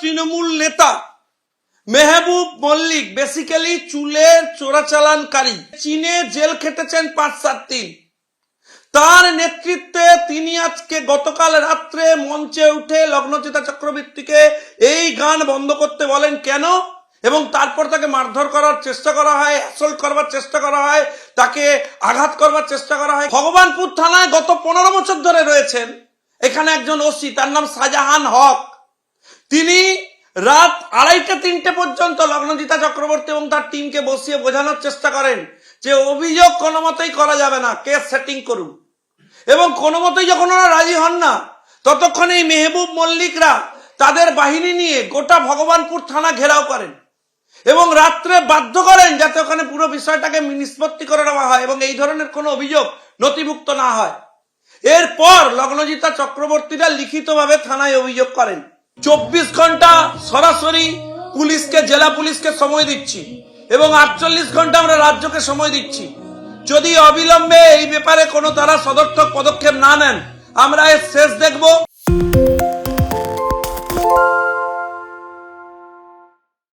তৃণমূল নেতা মেহবুব মল্লিক বেসিক্যালি চুলের চোরাচালানকারী, চীনে জেল খেটেছেন ৫-৭ দিন। তার নেতৃত্বে তিনি আজকে গতকাল রাত্রে মঞ্চে উঠে লগ্নজিতা চক্রবর্তীকে এই গান বন্ধ করতে বলেন কেন, এবং তারপর তাকে মারধর করার চেষ্টা করা হয়, অ্যাসল্ট করবার চেষ্টা করা হয়, তাকে আঘাত করবার চেষ্টা করা হয়। ভগবানপুর থানায় গত ১৫ বছর ধরে রয়েছেন এখানে একজন ওসি, তার নাম শাহজাহান হক। তিনি রাত ২:৩০-৩টে পর্যন্ত লগ্নজিতা চক্রবর্তী এবং তার টিমকে বসিয়ে বোঝানোর চেষ্টা করেন যে অভিযোগ কোনো মতেই করা যাবে না, কেস সেটিং করুন। এবং কোনো মতেই যখন ওরা রাজি হন না, ততক্ষণ এই মেহবুব মল্লিকরা তাদের বাহিনী নিয়ে গোটা ভগবানপুর থানা ঘেরাও করেন এবং রাত্রে বাধ্য করেন যাতে ওখানে পুরো বিষয়টাকে নিষ্পত্তি করে নেওয়া হয় এবং এই ধরনের কোনো অভিযোগ নথিভুক্ত না হয়। এরপর লগ্নজিতা চক্রবর্তীরা লিখিতভাবে থানায় অভিযোগ করেন। ২৪ ঘন্টা সরাসরি পুলিশকে, জেলা পুলিশকে সময় দিচ্ছি এবং ৪৮ ঘন্টা আমরা রাজ্যকে সময় দিচ্ছি। যদি অবিলম্বে এই ব্যাপারে কোনো তারা সদর্থক পদক্ষেপ না নেন, আমরা এর শেষ দেখব।